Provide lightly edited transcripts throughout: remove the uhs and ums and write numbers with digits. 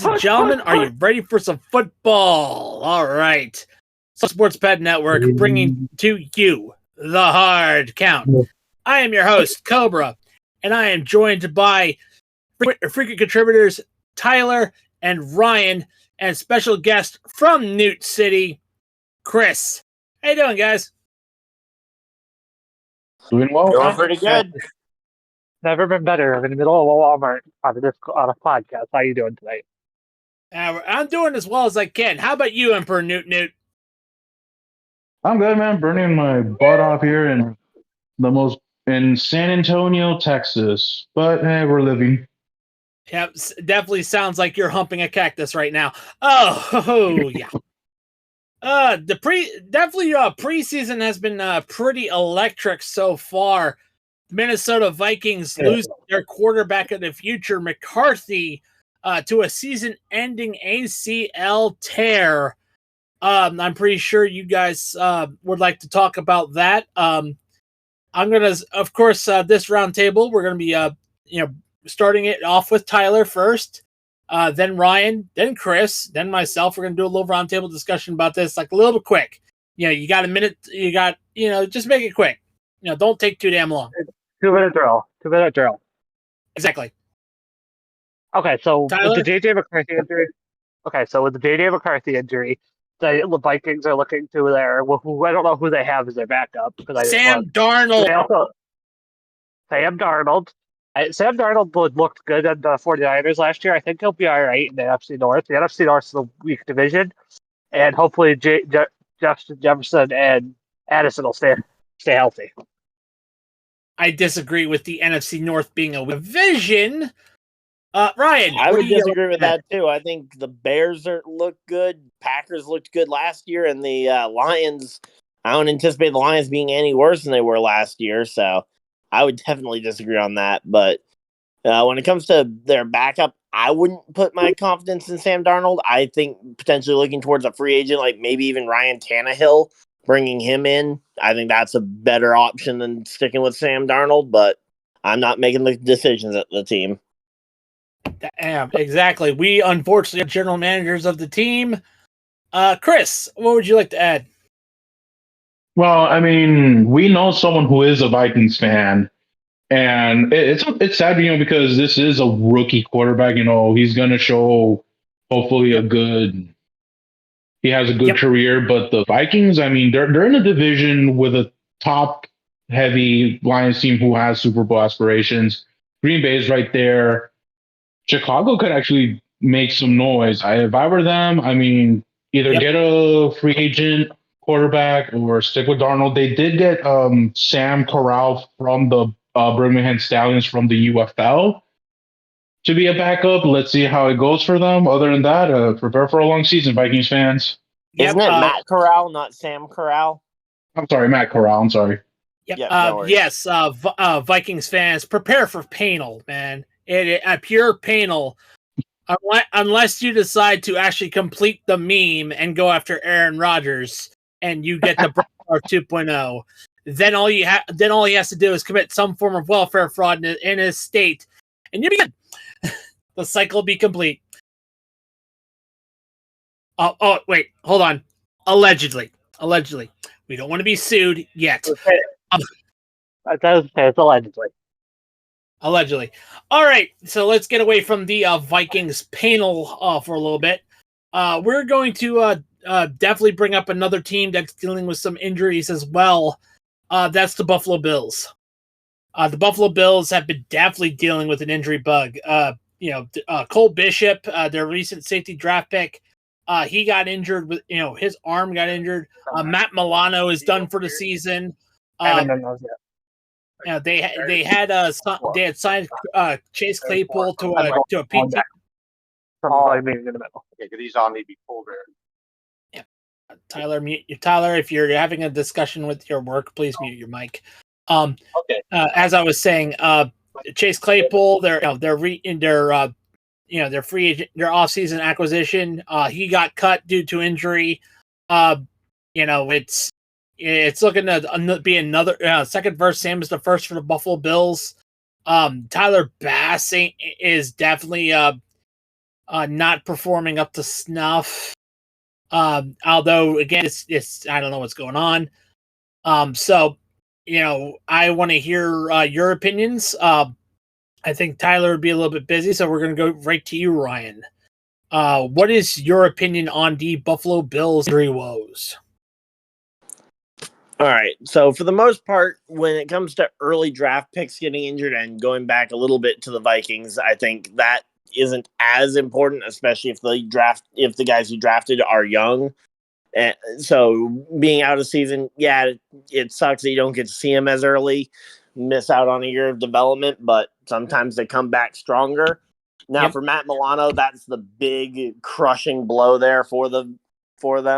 Ladies and gentlemen, are you ready for some football? All right. Sports Pet Network bringing to you the hard count. I am your host, Cobra, and I am joined by frequent contributors Tyler and Ryan, and special guest from Noot City, Chris. How you doing, guys? Doing well. Going pretty good. Never been better. I'm in the middle of a Walmart on a podcast. How you doing tonight? I'm doing as well as I can. How about you, Emperor Noot Noot? I'm good, man. Burning my butt off here in San Antonio, Texas. But hey, we're living. Yep, definitely sounds like you're humping a cactus right now. Oh yeah. Preseason has been pretty electric so far. Minnesota Vikings losing their quarterback of the future, McCarthy, to a season-ending ACL tear. I'm pretty sure you guys would like to talk about that. I'm gonna, of course, this roundtable we're gonna be, starting it off with Tyler first, then Ryan, then Chris, then myself. We're gonna do a little roundtable discussion about this, like a little bit quick. You got a minute. Just make it quick. Don't take too damn long. 2-minute drill. 2-minute drill. Exactly. Okay, so Tyler? with the JJ McCarthy injury, the Vikings are looking to who I don't know who they have as their backup. Sam Darnold. Sam Darnold. Sam Darnold looked good at the 49ers last year. I think he'll be all right in the NFC North. The NFC North is a weak division, and hopefully Justin Jefferson and Addison will stay healthy. I disagree with the NFC North being a division. Ryan, I would disagree with that too. I think the Bears look good. Packers looked good last year, and the Lions. I don't anticipate the Lions being any worse than they were last year. So I would definitely disagree on that. But when it comes to their backup, I wouldn't put my confidence in Sam Darnold. I think potentially looking towards a free agent, like maybe even Ryan Tannehill, bringing him in, I think that's a better option than sticking with Sam Darnold. But I'm not making the decisions at the team. Damn, exactly. We unfortunately are general managers of the team. Chris, what would you like to add? Well, I mean, we know someone who is a Vikings fan, and it's sad, because this is a rookie quarterback. He's gonna show hopefully he has a good career. But the Vikings, I mean, they're in a division with a top heavy Lions team who has Super Bowl aspirations. Green Bay's right there. Chicago could actually make some noise. If I were them, I mean, either get a free agent quarterback or stick with Darnold. They did get Sam Corral from the Birmingham Stallions from the UFL to be a backup. Let's see how it goes for them. Other than that, prepare for a long season, Vikings fans. Isn't it Matt Corral, not Sam Corral? I'm sorry, Matt Corral. I'm sorry. Yep. No yes, Vikings fans, prepare for panel, man. A pure panel. Unless you decide to actually complete the meme and go after Aaron Rodgers and you get the Brown 2.0, then all he has to do is commit some form of welfare fraud in his state, and you'll be good. The cycle will be complete. Oh, wait, hold on. Allegedly, we don't want to be sued yet. It's allegedly. Allegedly. All right, so let's get away from the Vikings panel for a little bit. We're going to definitely bring up another team that's dealing with some injuries as well. That's the Buffalo Bills. The Buffalo Bills have been definitely dealing with an injury bug. Cole Bishop, their recent safety draft pick, he got injured with, his arm got injured. Matt Milano is done for the season. They had signed Chase Claypool to a PT. Probably in the middle. Okay, because he's on maybe folder. Yeah, Tyler, if you're having a discussion with your work, please mute your mic. Okay. As I was saying, Chase Claypool, their free agent, their offseason acquisition, he got cut due to injury. It's looking to be another second verse, same as the first for the Buffalo Bills. Tyler Bass is definitely not performing up to snuff. Although again, it's I don't know what's going on. So I want to hear your opinions. I think Tyler would be a little bit busy, so we're going to go right to you, Ryan. What is your opinion on the Buffalo Bills injury woes? All right. So for the most part, when it comes to early draft picks getting injured and going back a little bit to the Vikings, I think that isn't as important, especially if the guys who drafted are young. And so being out of season, yeah, it sucks that you don't get to see them as early, miss out on a year of development, but sometimes they come back stronger. Now for Matt Milano, that's the big crushing blow there for them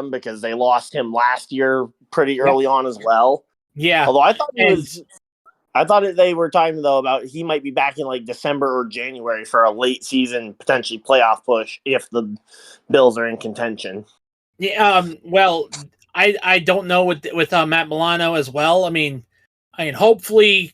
because they lost him last year pretty early on as well. Yeah. Although I thought they were talking though about he might be back in like December or January for a late season potentially playoff push if the Bills are in contention. Yeah. Well, I don't know with Matt Milano as well. I mean, hopefully,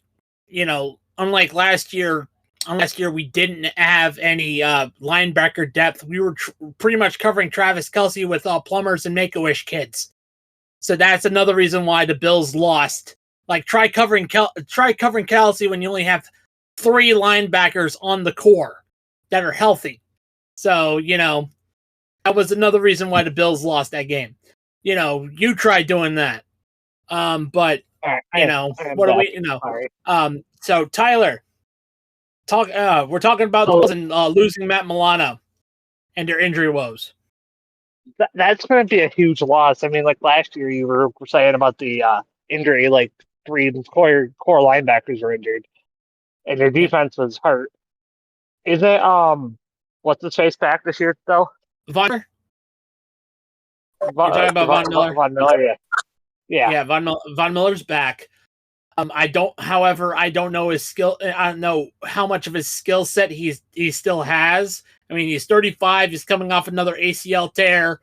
unlike last year we didn't have any linebacker depth. We were pretty much covering Travis Kelce with plumbers and Make-A-Wish kids. So that's another reason why the Bills lost. Like try covering Kelce when you only have 3 linebackers on the core that are healthy. So, that was another reason why the Bills lost that game. You try doing that. But what do we so Tyler, we're talking about the Bills and losing Matt Milano and their injury woes. That's going to be a huge loss. I mean, like last year, you were saying about the injury, like 3 core linebackers were injured, and their defense was hurt. Is it what's his face back this year though? Von Miller. You're talking about Von Miller. Von Miller, yeah. Von Miller's back. I don't know his skill. I don't know how much of his skill set he still has. I mean, he's 35. He's coming off another ACL tear.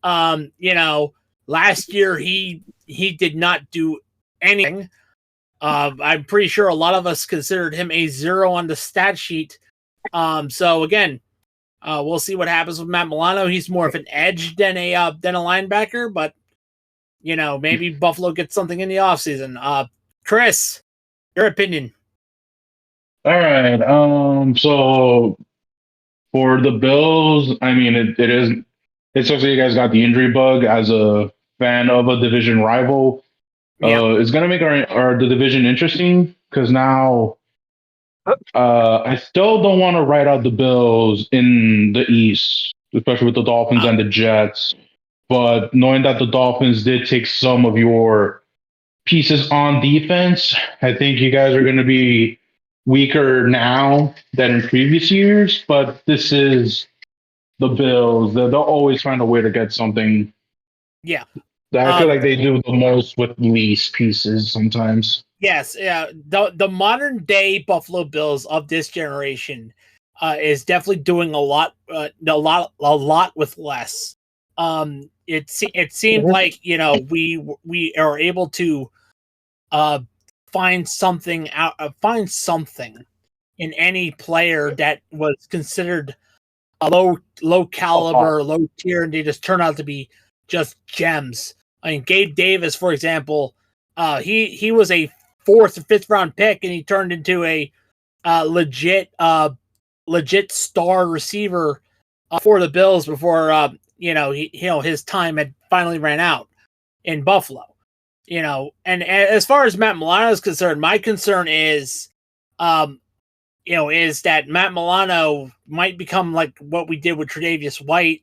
Last year he did not do anything. I'm pretty sure a lot of us considered him a 0 on the stat sheet. So again, we'll see what happens with Matt Milano. He's more of an edge than a linebacker, but maybe Buffalo gets something in the offseason. Chris, your opinion. All right. So for the Bills, I mean, it sucks that you guys got the injury bug as a fan of a division rival. It's gonna make the division interesting because now I still don't want to write out the Bills in the East, especially with the Dolphins and the Jets. But knowing that the Dolphins did take some of your pieces on defense, I think you guys are going to be weaker now than in previous years. But this is the Bills. They'll always find a way to get something. Yeah. I feel like they do the most with least pieces sometimes. Yes, yeah. The modern day Buffalo Bills of this generation is definitely doing a lot with less. It seemed like we are able to find something in any player that was considered a low caliber, low tier, and they just turn out to be just gems. I mean, Gabe Davis, for example, he was a 4th or 5th round pick, and he turned into a legit star receiver for the Bills before his time had finally ran out in Buffalo. And as far as Matt Milano is concerned, my concern is that Matt Milano might become like what we did with Tre'Davious White.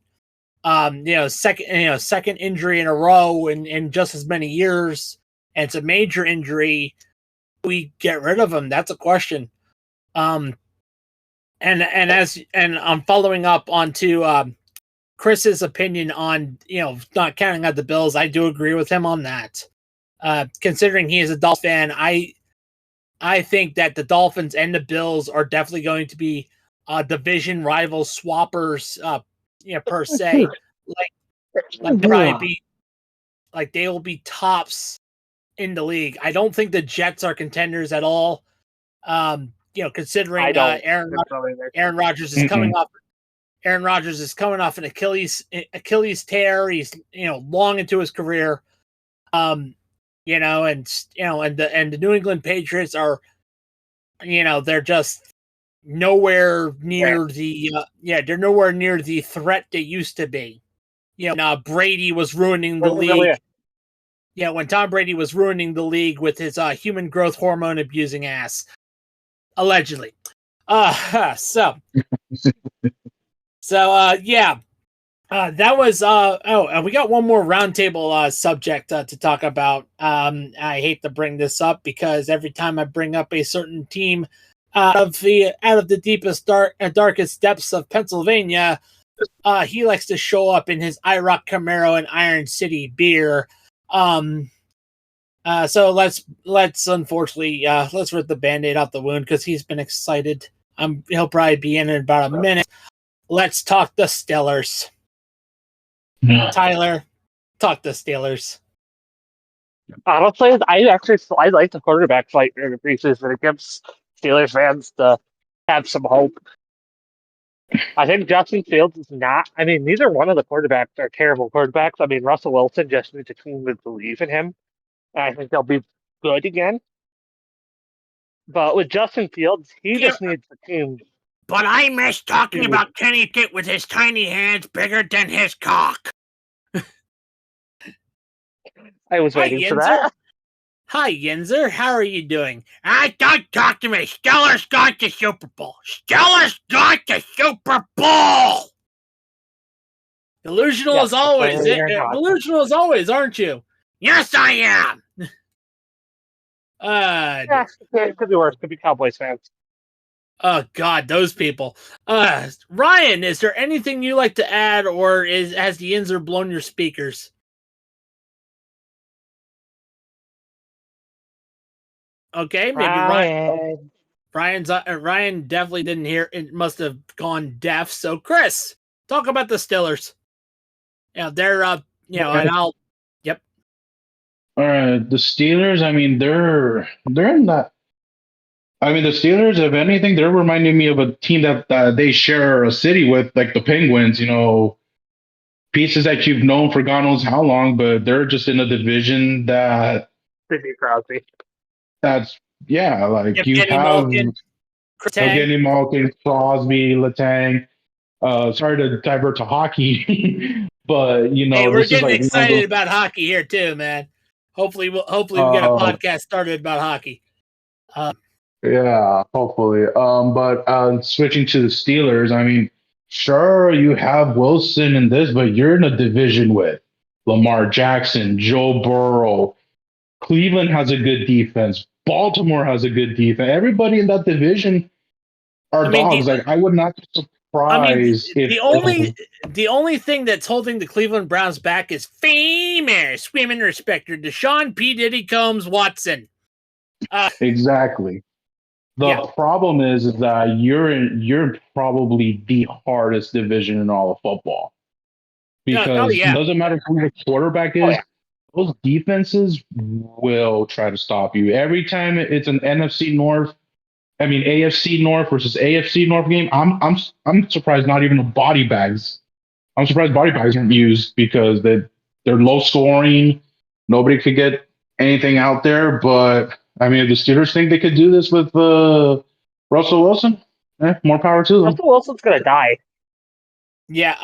Second injury in a row in just as many years, and it's a major injury. We get rid of him? That's a question. And I'm following up onto Chris's opinion on not counting out the Bills. I do agree with him on that. Considering he is a Dolphins fan, I think that the Dolphins and the Bills are definitely going to be division rival swappers. Per se, they will be tops in the league. I don't think the Jets are contenders at all. Considering Aaron Rodgers is coming off Aaron Rodgers is coming off an Achilles tear. He's long into his career. And the New England Patriots are, they're just nowhere near they're nowhere near the threat they used to be. Brady was ruining the league. Yeah, when Tom Brady was ruining the league with his human growth hormone abusing ass, allegedly. That was and we got one more roundtable subject to talk about. I hate to bring this up because every time I bring up a certain team out of the deepest darkest depths of Pennsylvania, he likes to show up in his IROC Camaro and Iron City beer. So let's unfortunately let's rip the Band-Aid off the wound because he's been excited. He'll probably be in about a minute. Let's talk the Steelers. Tyler, talk the Steelers. Honestly, I like the quarterback fight in the preseason. It gives Steelers fans to have some hope. I think Justin Fields is not. I mean, neither one of the quarterbacks are terrible quarterbacks. I mean, Russell Wilson just needs a team to believe in him. And I think they'll be good again. But with Justin Fields, he just needs the team. But I miss talking about Kenny Pitt with his tiny hands bigger than his cock. I was waiting for that. Hi, Yinzer. How are you doing? Don't talk to me. Steelers got the Super Bowl. Steelers got the Super Bowl. Delusional as always. Delusional as always, aren't you? Yes, I am. It could be worse. Could be Cowboys fans. Oh God, those people. Ryan, is there anything you like to add, or has the Yinzer blown your speakers? Okay, maybe Ryan definitely didn't hear. It must have gone deaf. So, Chris, talk about the Steelers. Yeah, they're and I'll. Yep. All right, the Steelers. I mean, they're in that. I mean, the Steelers, if anything, they're reminding me of a team that they share a city with, like the Penguins. Pieces that you've known for God knows how long, but they're just in a division that. Sidney Crosby. That's you have Malkin, Evgeny Malkin, Crosby, Letang. Sorry to divert to hockey, but hey, we're getting excited about hockey here too, man. Hopefully we get a podcast started about hockey. Yeah, hopefully. But switching to the Steelers, I mean, sure you have Wilson in this, but you're in a division with Lamar Jackson, Joe Burrow. Cleveland has a good defense. Baltimore has a good defense. Everybody in that division are dogs. I would not be surprised if the only thing that's holding the Cleveland Browns back is famous women respecter Deshaun P. Diddy Combs Watson. Exactly. The problem is that you're probably the hardest division in all of football. Because it doesn't matter who your quarterback is. Those defenses will try to stop you. Every time it's an AFC North versus AFC North game, I'm surprised not even the body bags. I'm surprised body bags aren't used because they're low scoring. Nobody could get anything out there. But I mean, if the Steelers think they could do this with Russell Wilson, more power to them. Russell Wilson's gonna die. Yeah.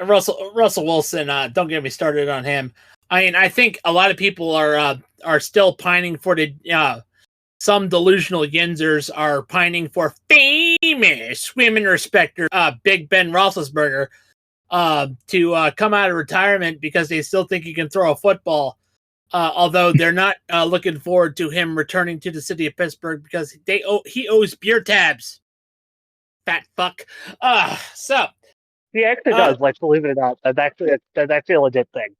Russell Wilson, don't get me started on him. I mean, I think a lot of people are still pining for some delusional Yinzers are pining for famous women respecter Big Ben Roethlisberger to come out of retirement because they still think he can throw a football. Although they're not looking forward to him returning to the city of Pittsburgh because he owes beer tabs. Fat fuck. So. He actually does, believe it or not. That's actually a legit thing.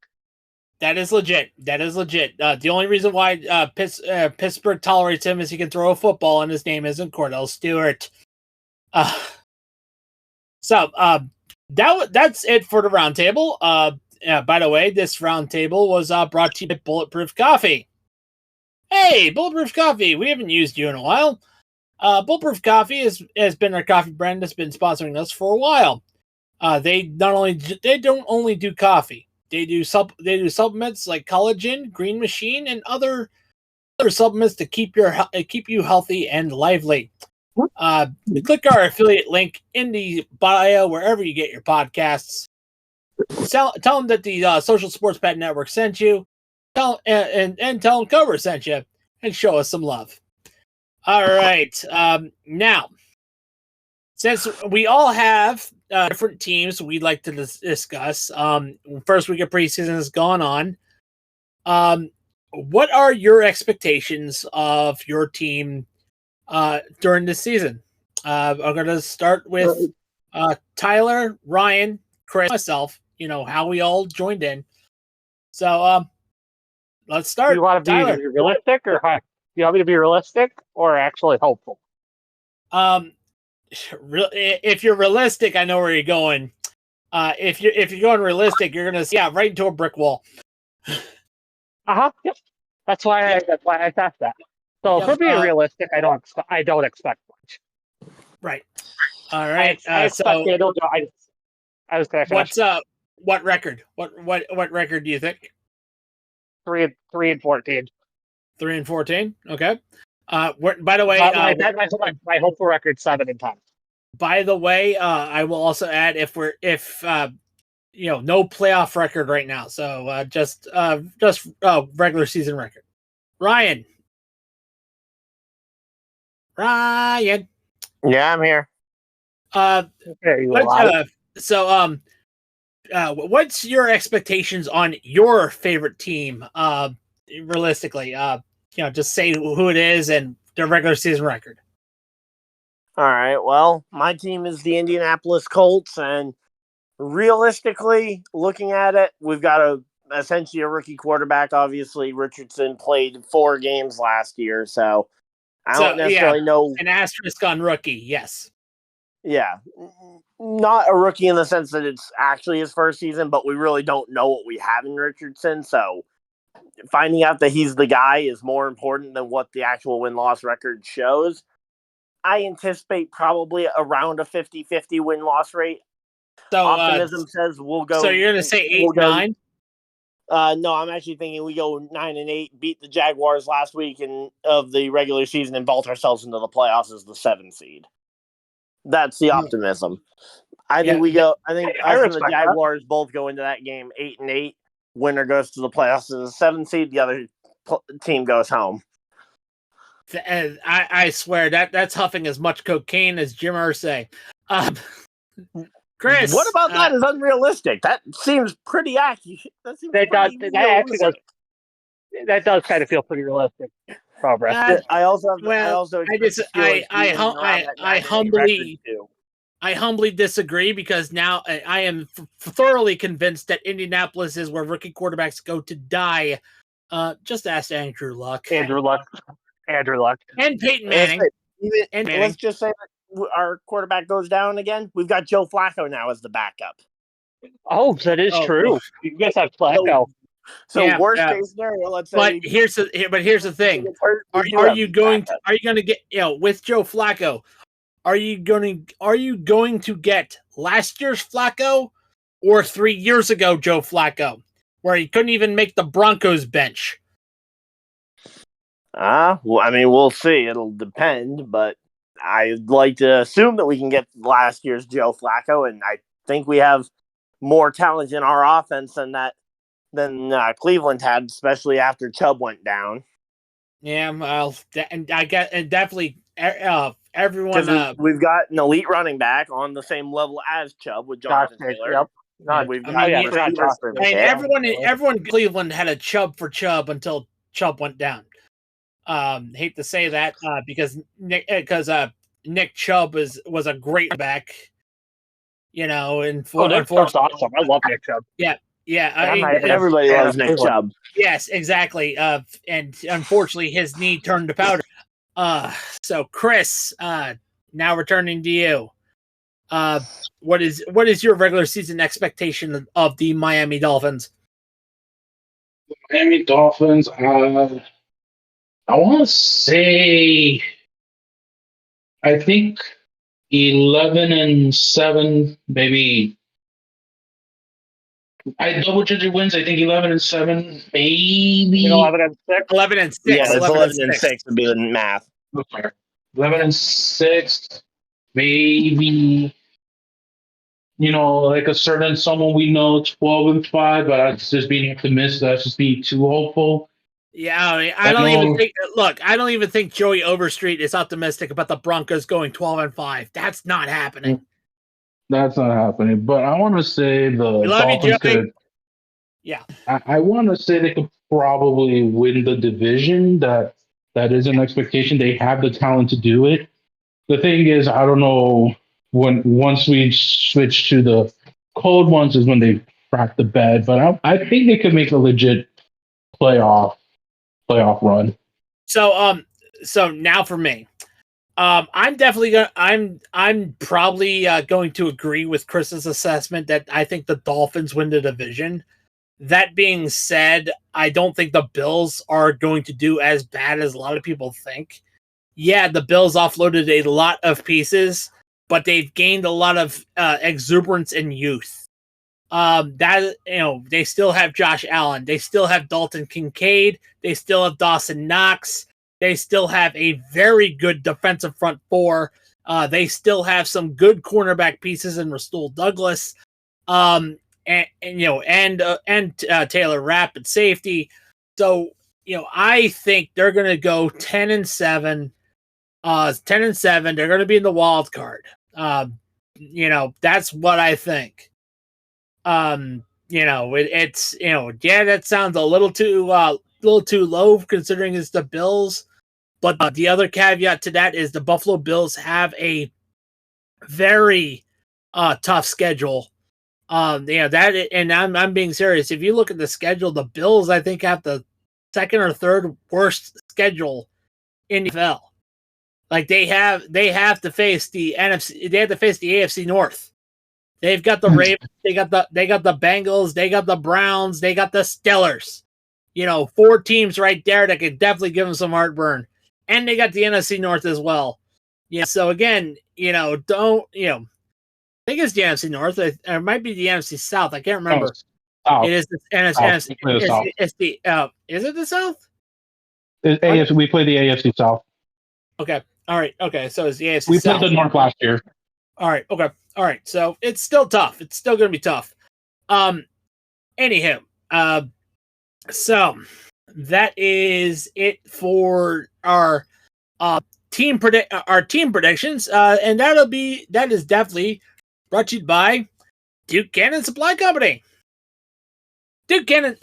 That is legit. The only reason why Pittsburgh tolerates him is he can throw a football and his name isn't Cordell Stewart. That's it for the roundtable. By the way, this roundtable was brought to you by Bulletproof Coffee. Hey, Bulletproof Coffee, we haven't used you in a while. Bulletproof Coffee has been our coffee brand that's been sponsoring us for a while. They don't only do coffee. They do supplements like collagen, green machine, and other supplements to keep you healthy and lively. Click our affiliate link in the bio wherever you get your podcasts. Tell them that the Social Sports Pet Network sent you. Tell them Cobra sent you, and show us some love. All right. Now, since we all have different teams we'd like to discuss, first week of preseason has gone on. What are your expectations of your team during this season? I'm going to start with Tyler, Ryan, Chris, myself. You know how we all joined in. So let's start. Do you want to be Tyler. realistic, or do you want me to be realistic or actually hopeful? If you're realistic, I know where you're going. If you're going realistic, you're gonna right into a brick wall. Yep. That's why I thought that. So for being realistic, I don't expect much. Right. All right. I expect Daniel. I was gonna finish. What record? What record do you think? 3-14. 3-14. Okay. By the way, my hopeful record 7-10. By the way, I will also add if no playoff record right now, so just regular season record. Ryan. Yeah, I'm here. What's your expectations on your favorite team? Realistically, just say who it is and their regular season record. All right. Well, my team is the Indianapolis Colts, and realistically, looking at it, we've got essentially a rookie quarterback. Obviously, Richardson played 4 games last year, so I don't necessarily know. An asterisk on rookie, yes. Yeah, not a rookie in the sense that it's actually his first season, but we really don't know what we have in Richardson, so finding out that he's the guy is more important than what the actual win-loss record shows. I anticipate probably around a 50-50 win-loss rate. So optimism says we'll go. So you're going to say 8-9? No, I'm actually thinking we go 9-8, beat the Jaguars last week of the regular season, and vault ourselves into the playoffs as the 7th seed. That's the optimism. I think we go. I think us and the Jaguars both go into that game 8-8. Winner goes to the playoffs as a 7th seed. The other team goes home. I swear that's huffing as much cocaine as Jim Irsay. Chris, what about that is unrealistic? That seems pretty accurate. That does kind of feel pretty realistic. Progress. I humbly disagree, because now I am thoroughly convinced that Indianapolis is where rookie quarterbacks go to die. Just ask Andrew Luck. Andrew Luck. And Peyton Manning. Let's just say that our quarterback goes down again. We've got Joe Flacco now as the backup. Oh, that is true. You guys have Flacco. So worst case scenario, let's say. But here's the thing: are you going to get with Joe Flacco? Are you going to get last year's Flacco or 3 years ago Joe Flacco, where he couldn't even make the Broncos bench? Well, I mean, we'll see. It'll depend, but I'd like to assume that we can get last year's Joe Flacco, and I think we have more talent in our offense than Cleveland had, especially after Chubb went down. Yeah, well, and I get and definitely everyone. We've got an elite running back on the same level as Chubb with Jonathan Taylor. Yep. Everyone in Cleveland had a Chubb for Chubb until Chubb went down. Hate to say that because Nick Chubb was a great back. Nick Chubb's awesome. I love Nick Chubb. Yeah. Everybody loves Nick Chubb. Yes, exactly. And unfortunately, his knee turned to powder. So Chris, now returning to you. What is your regular season expectation of the Miami Dolphins? Miami Dolphins. I want to say I think 11-7, maybe. I double-digit wins. I think 11-7, maybe. 11-6. 11-6. Yeah, it's 11 11 and 6 would be the math. Okay. 11-6, maybe. Like a certain someone we know, 12-5, but that's just being optimistic. That's just being too hopeful. Yeah, I mean, I don't even think Joey Overstreet is optimistic about the Broncos going 12-5. That's not happening. That's not happening. But I want to say the love you, Dolphins Joey. could. Yeah. I want to say they could probably win the division. That is an expectation. They have the talent to do it. The thing is, I don't know once we switch to the cold ones is when they crack the bed. But I think they could make a legit playoff run. So now for me, I'm definitely gonna. I'm probably going to agree with Chris's assessment that I think the Dolphins win the division. That being said, I don't think the Bills are going to do as bad as a lot of people think. Yeah, the Bills offloaded a lot of pieces, but they've gained a lot of exuberance and youth. They still have Josh Allen, they still have Dalton Kincaid, they still have Dawson Knox, they still have a very good defensive front four. They still have some good cornerback pieces in Rasul Douglas, and Taylor Rapp at safety. So I think they're going to go 10-7. 10-7. They're going to be in the wild card. That's what I think. That sounds a little too low considering it's the Bills. But the other caveat to that is the Buffalo Bills have a very tough schedule. I'm being serious. If you look at the schedule, the Bills I think have the second or third worst schedule in the NFL. Like they have to face the NFC. They have to face the AFC North. They've got the Ravens. They got the Bengals. They got the Browns. They got the Steelers. 4 teams right there that could definitely give them some heartburn. And they got the NFC North as well. Yeah. So again, don't. I think it's the NFC North. Or it might be the NFC South. I can't remember. It is the NFC. It's the. Is it the South? AFC. We play the AFC South. Okay. All right. Okay. So it's the AFC we South. played the North last year. All right. Okay. All right. So it's still tough. It's still going to be tough. Anywho, so that is it for our team predictions. And that is definitely brought to you by Duke Cannon Supply Company. Duke Cannon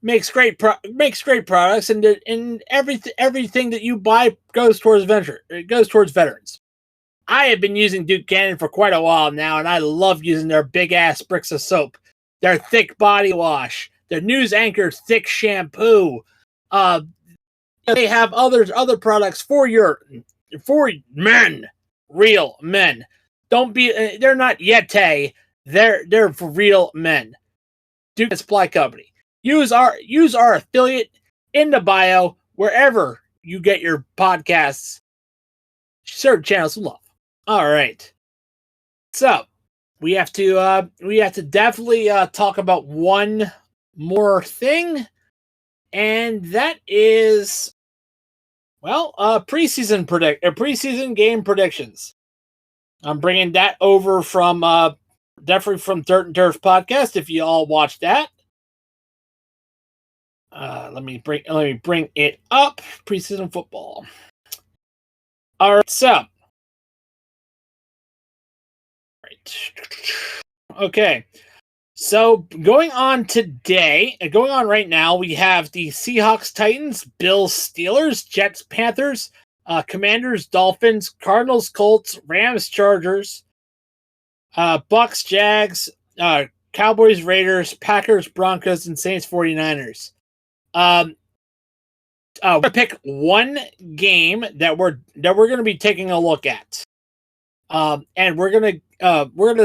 makes great products, and everything that you buy goes towards veterans. I have been using Duke Cannon for quite a while now, and I love using their big ass bricks of soap, their thick body wash, their News Anchor thick shampoo. They have other products for men, real men. Don't be. They're not Yeti. They're for real men. Duke Supply Company. Use our affiliate in the bio wherever you get your podcasts. Certain channels of love. All right. So we have to definitely talk about one more thing, and that is preseason game predictions. I'm bringing that over from definitely from Dirt and Turf podcast. If you all watched that. Let me bring it up. Preseason football. All right, so. Okay. So going on right now, we have the Seahawks, Titans, Bills, Steelers, Jets, Panthers, Commanders, Dolphins, Cardinals, Colts, Rams, Chargers, Bucks, Jags, Cowboys, Raiders, Packers, Broncos, and Saints, 49ers. We're gonna pick one game that we're gonna be taking a look at, and we're gonna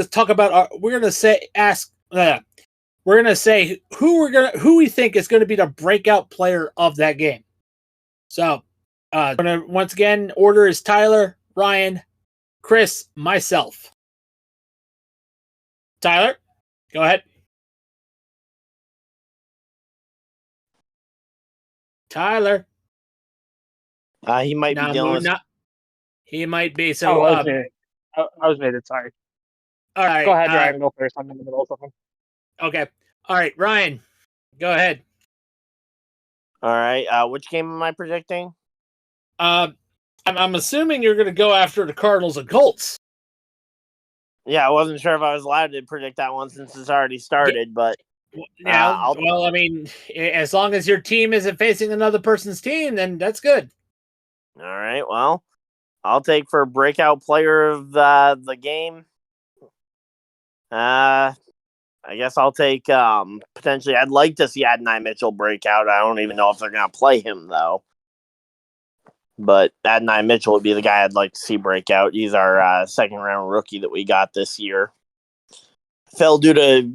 talk about. We're gonna say who we think is going to be the breakout player of that game. So Once again, order is Tyler, Ryan, Chris, myself. Tyler, go ahead. Tyler. He might be dealing with. He might be. So I was muted. Sorry. All right. Go ahead, Ryan. Go first. I'm in the middle of something. Okay. All right, Ryan, go ahead. All right. Which game am I predicting? I'm assuming you're going to go after the Cardinals and Colts. Yeah, I wasn't sure if I was allowed to predict that one since it's already started, but yeah. Well, I mean, as long as your team isn't facing another person's team, then that's good. All right. Well, I'll take for breakout player of the game. I guess I'll take potentially. I'd like to see Adonai Mitchell break out. I don't even know if they're going to play him though. But Adonai Mitchell would be the guy I'd like to see break out. He's our second round rookie that we got this year. Fell due to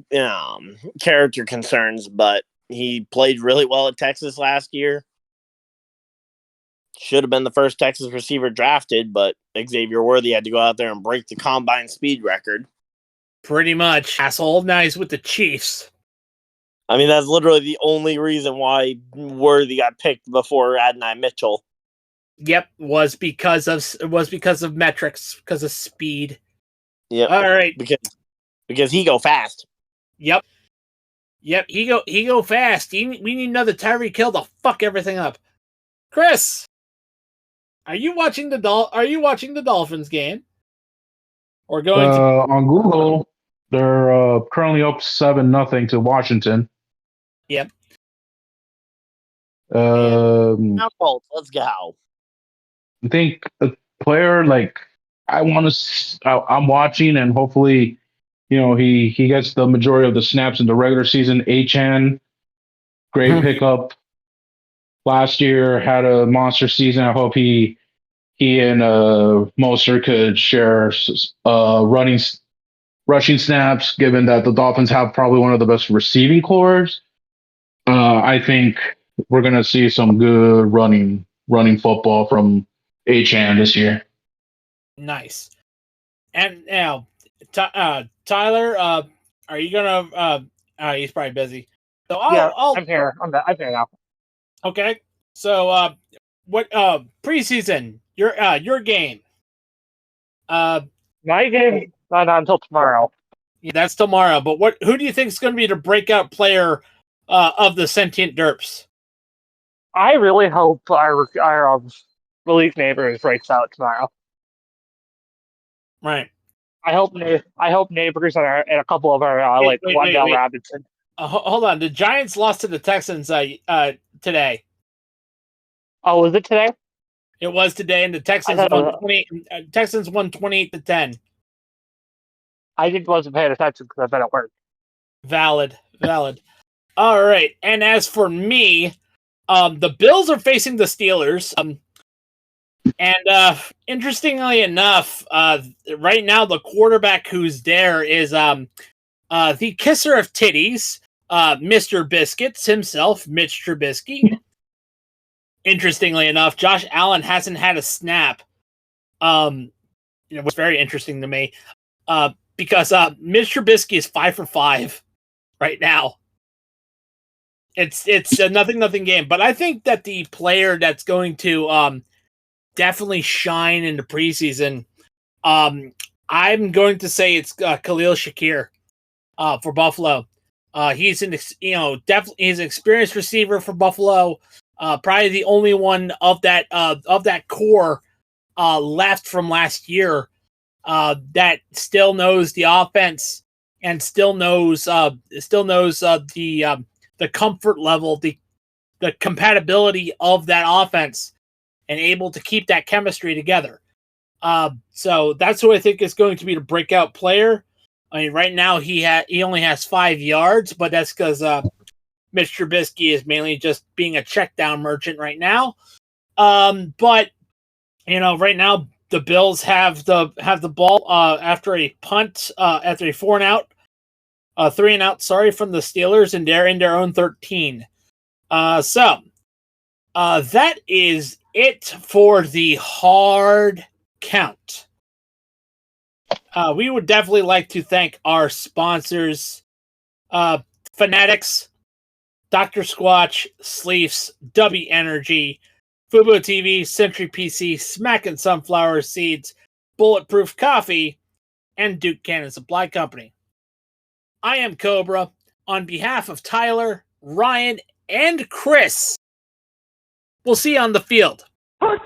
character concerns, but he played really well at Texas last year. Should have been the first Texas receiver drafted, but Xavier Worthy had to go out there and break the combine speed record. Pretty much. Asshole. Now he's with the Chiefs. I mean, that's literally the only reason why Worthy got picked before Adonai Mitchell. Yep, was because of metrics, because of speed. Yep. All right. Because he go fast. Yep, he go fast. We need another Tyreek Hill to fuck everything up. Chris, are you watching the Dolphins game? Or going on Google, they're currently up 7-0 to Washington. Yep. Now Colts, let's go. I think a player I'm watching, and hopefully, he gets the majority of the snaps in the regular season. Achane, great pickup. Last year had a monster season. I hope he and Mostert could share rushing snaps, given that the Dolphins have probably one of the best receiving cores. I think we're going to see some good running football from Achane this year. Nice. And now, Tyler, are you gonna? He's probably busy. So I'm here. I'm here now. Okay. So, what preseason? Your game. My game not until tomorrow. Yeah, that's tomorrow. But who do you think is going to be the breakout player of the Sentient Derps? I really hope our Relief Neighbors breaks out tomorrow. Right. I hope Neighbors and a couple of our Wandell Robinson. Hold on. The Giants lost to the Texans today. Oh, was it today? It was today, and the Texans won 28-10. I wasn't paying attention because I've been at work. Valid. All right. And as for me, the Bills are facing the Steelers. And interestingly enough, right now the quarterback who's there is the kisser of titties, Mr. Biscuits himself, Mitch Trubisky. Interestingly enough, Josh Allen hasn't had a snap. It was very interesting to me because Mitch Trubisky is 5 for 5 right now. It's a nothing game, but I think that the player that's going to definitely shine in the preseason, I'm going to say it's Khalil Shakir for Buffalo. He's definitely he's an experienced receiver for Buffalo. Probably the only one of that core left from last year that still knows the offense and still knows the comfort level, the compatibility of that offense, and able to keep that chemistry together. So that's who I think is going to be the breakout player. I mean, right now he only has 5 yards, but that's because Mitch Trubisky is mainly just being a check down merchant right now. But right now the Bills have the ball after a punt, after a 3 and out, from the Steelers, and they're in their own 13. So that is it for the hard count. We would definitely like to thank our sponsors, Fanatics, Dr. Squatch, Sleeves, W Energy, Fubo TV, Century PC, Smackin' Sunflower Seeds, Bulletproof Coffee, and Duke Cannon Supply Company. I am Cobra. On behalf of Tyler, Ryan, and Chris, we'll see you on the field. Put